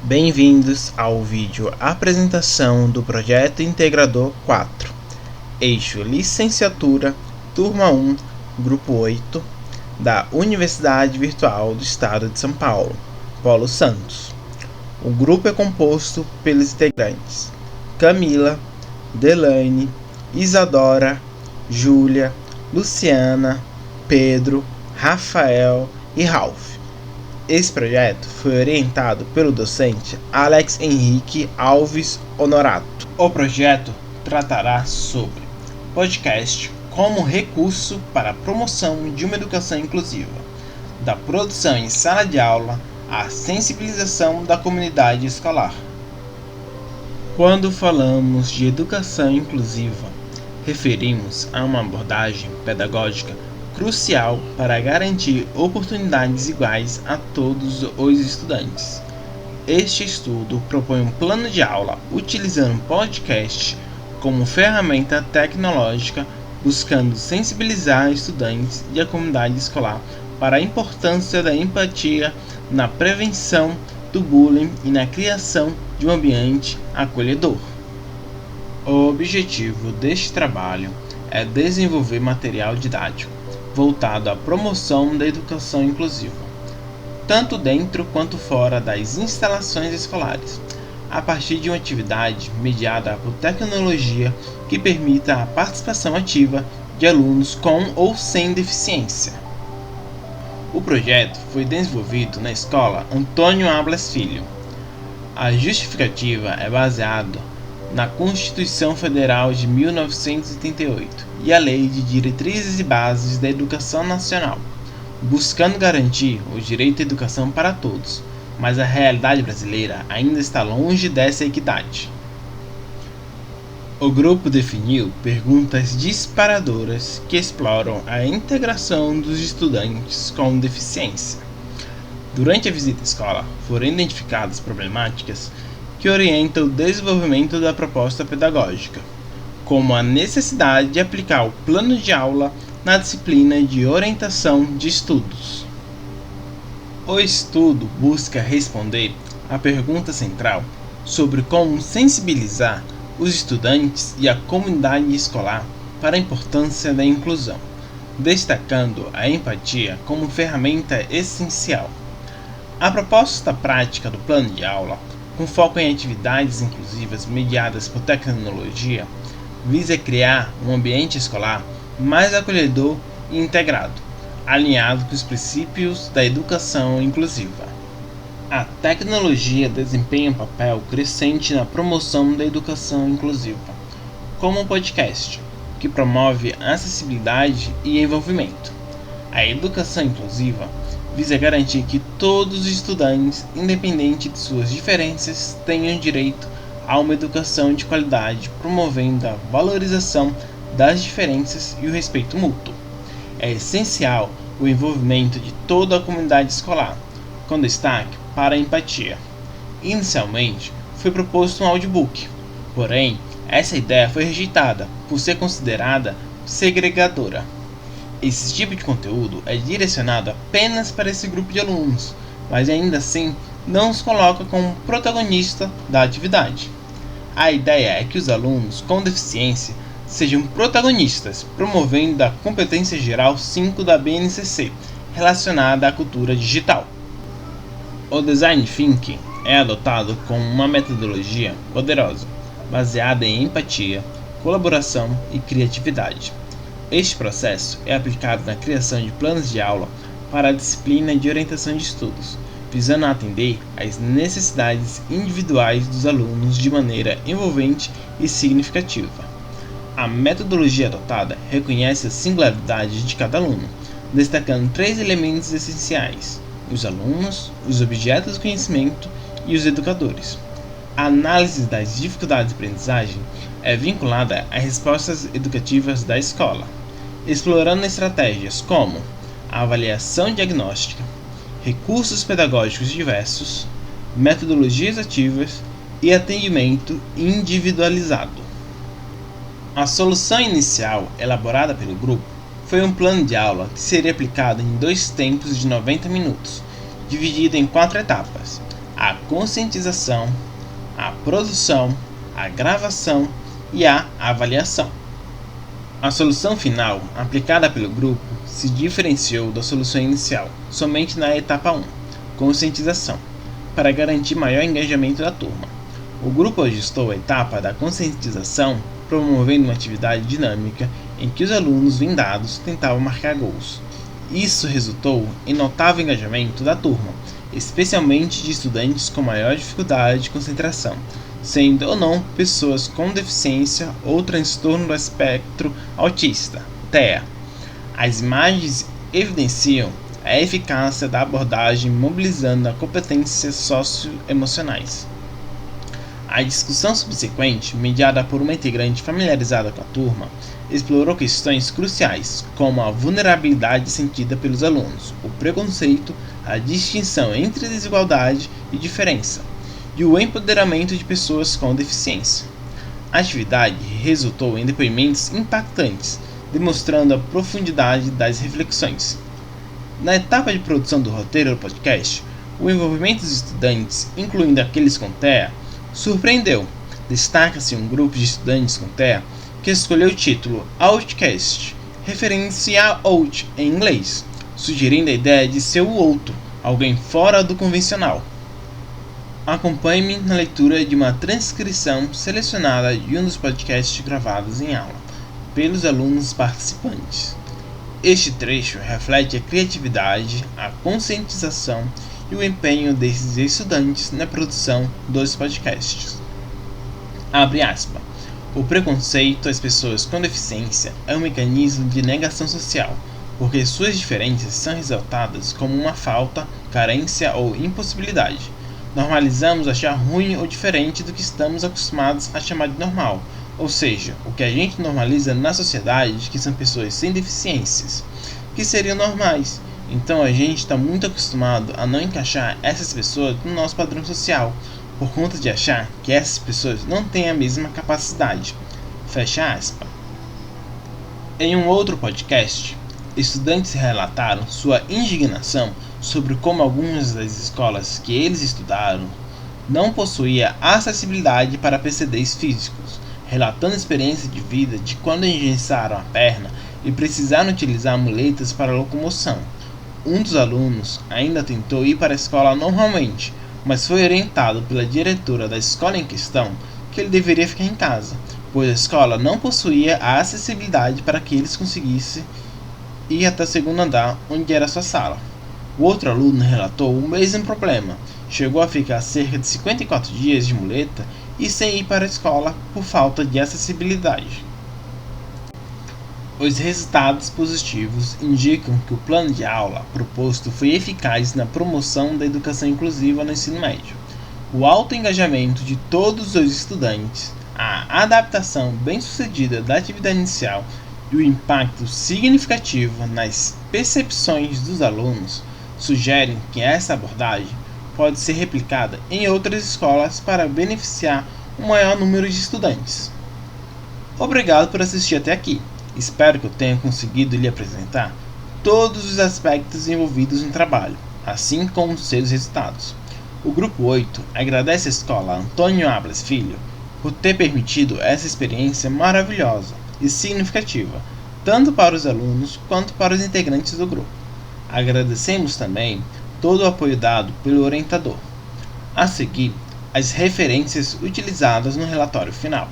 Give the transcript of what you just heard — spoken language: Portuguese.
Bem-vindos ao vídeo apresentação do Projeto Integrador 4, Eixo Licenciatura, Turma 1, Grupo 8, da Universidade Virtual do Estado de São Paulo, Polo Santos. O grupo é composto pelos integrantes Camila, Delaine, Isadora, Júlia, Luciana, Pedro, Rafael e Ralph. Esse projeto foi orientado pelo docente Alex Henrique Alves Honorato. O projeto tratará sobre podcast como recurso para a promoção de uma educação inclusiva, da produção em sala de aula à sensibilização da comunidade escolar. Quando falamos de educação inclusiva, referimos a uma abordagem pedagógica crucial para garantir oportunidades iguais a todos os estudantes. Este estudo propõe um plano de aula utilizando podcast como ferramenta tecnológica, buscando sensibilizar estudantes e a comunidade escolar para a importância da empatia na prevenção do bullying e na criação de um ambiente acolhedor. O objetivo deste trabalho é desenvolver material didático voltado à promoção da educação inclusiva, tanto dentro quanto fora das instalações escolares, a partir de uma atividade mediada por tecnologia que permita a participação ativa de alunos com ou sem deficiência. O projeto foi desenvolvido na Escola Antônio Ablas Filho. A justificativa é baseada na Constituição Federal de 1988 e a Lei de Diretrizes e Bases da Educação Nacional, buscando garantir o direito à educação para todos, mas a realidade brasileira ainda está longe dessa equidade. O grupo definiu perguntas disparadoras que exploram a integração dos estudantes com deficiência. Durante a visita à escola, foram identificadas problemáticas que orienta o desenvolvimento da proposta pedagógica, como a necessidade de aplicar o plano de aula na disciplina de orientação de estudos. O estudo busca responder à pergunta central sobre como sensibilizar os estudantes e a comunidade escolar para a importância da inclusão, destacando a empatia como ferramenta essencial. A proposta prática do plano de aula, com foco em atividades inclusivas mediadas por tecnologia, visa criar um ambiente escolar mais acolhedor e integrado, alinhado com os princípios da educação inclusiva. A tecnologia desempenha um papel crescente na promoção da educação inclusiva, como o podcast, que promove acessibilidade e envolvimento. A educação inclusiva visa garantir que todos os estudantes, independente de suas diferenças, tenham direito a uma educação de qualidade, promovendo a valorização das diferenças e o respeito mútuo. É essencial o envolvimento de toda a comunidade escolar, com destaque para a empatia. Inicialmente, foi proposto um audiobook, porém, essa ideia foi rejeitada por ser considerada segregadora. Esse tipo de conteúdo é direcionado apenas para esse grupo de alunos, mas ainda assim não os coloca como protagonista da atividade. A ideia é que os alunos com deficiência sejam protagonistas, promovendo a competência geral 5 da BNCC, relacionada à cultura digital. O Design Thinking é adotado como uma metodologia poderosa, baseada em empatia, colaboração e criatividade. Este processo é aplicado na criação de planos de aula para a disciplina de orientação de estudos, visando atender às necessidades individuais dos alunos de maneira envolvente e significativa. A metodologia adotada reconhece a singularidade de cada aluno, destacando 3 elementos essenciais: os alunos, os objetos de conhecimento e os educadores. A análise das dificuldades de aprendizagem é vinculada às respostas educativas da escola, explorando estratégias como a avaliação diagnóstica, recursos pedagógicos diversos, metodologias ativas e atendimento individualizado. A solução inicial elaborada pelo grupo foi um plano de aula que seria aplicado em 2 tempos de 90 minutos, dividido em 4 etapas: a conscientização, a produção, a gravação e a avaliação. A solução final, aplicada pelo grupo, se diferenciou da solução inicial somente na etapa 1, conscientização, para garantir maior engajamento da turma. O grupo ajustou a etapa da conscientização, promovendo uma atividade dinâmica em que os alunos vendados tentavam marcar gols. Isso resultou em notável engajamento da turma, especialmente de estudantes com maior dificuldade de concentração, sendo ou não pessoas com deficiência ou transtorno do espectro autista, TEA. As imagens evidenciam a eficácia da abordagem mobilizando as competências socioemocionais. A discussão subsequente, mediada por uma integrante familiarizada com a turma, explorou questões cruciais, como a vulnerabilidade sentida pelos alunos, o preconceito, a distinção entre desigualdade e diferença, e o empoderamento de pessoas com deficiência. A atividade resultou em depoimentos impactantes, demonstrando a profundidade das reflexões. Na etapa de produção do roteiro do podcast, o envolvimento dos estudantes, incluindo aqueles com TEA, surpreendeu. Destaca-se um grupo de estudantes com TEA que escolheu o título Outcast, referência a out em inglês, sugerindo a ideia de ser o outro, alguém fora do convencional. Acompanhe-me na leitura de uma transcrição selecionada de um dos podcasts gravados em aula, pelos alunos participantes. Este trecho reflete a criatividade, a conscientização e o empenho desses estudantes na produção dos podcasts. Abre aspas. O preconceito às pessoas com deficiência é um mecanismo de negação social, porque suas diferenças são ressaltadas como uma falta, carência ou impossibilidade. Normalizamos achar ruim ou diferente do que estamos acostumados a chamar de normal, ou seja, o que a gente normaliza na sociedade, que são pessoas sem deficiências, que seriam normais. Então a gente está muito acostumado a não encaixar essas pessoas no nosso padrão social, por conta de achar que essas pessoas não têm a mesma capacidade. Fecha aspas. Em um outro podcast, estudantes relataram sua indignação sobre como algumas das escolas que eles estudaram não possuíam acessibilidade para PCDs físicos, relatando a experiência de vida de quando engessaram a perna e precisaram utilizar muletas para locomoção. Um dos alunos ainda tentou ir para a escola normalmente, mas foi orientado pela diretora da escola em questão que ele deveria ficar em casa, pois a escola não possuía a acessibilidade para que eles conseguissem ir até o segundo andar, onde era sua sala. O outro aluno relatou o mesmo problema, chegou a ficar cerca de 54 dias de muleta e sem ir para a escola por falta de acessibilidade. Os resultados positivos indicam que o plano de aula proposto foi eficaz na promoção da educação inclusiva no ensino médio. O alto engajamento de todos os estudantes, a adaptação bem-sucedida da atividade inicial e o impacto significativo nas percepções dos alunos sugerem que essa abordagem pode ser replicada em outras escolas para beneficiar um maior número de estudantes. Obrigado por assistir até aqui. Espero que eu tenha conseguido lhe apresentar todos os aspectos envolvidos no trabalho, assim como seus resultados. O Grupo 8 agradece à Escola Antônio Ablas Filho por ter permitido essa experiência maravilhosa e significativa, tanto para os alunos quanto para os integrantes do grupo. Agradecemos também todo o apoio dado pelo orientador. A seguir, as referências utilizadas no relatório final.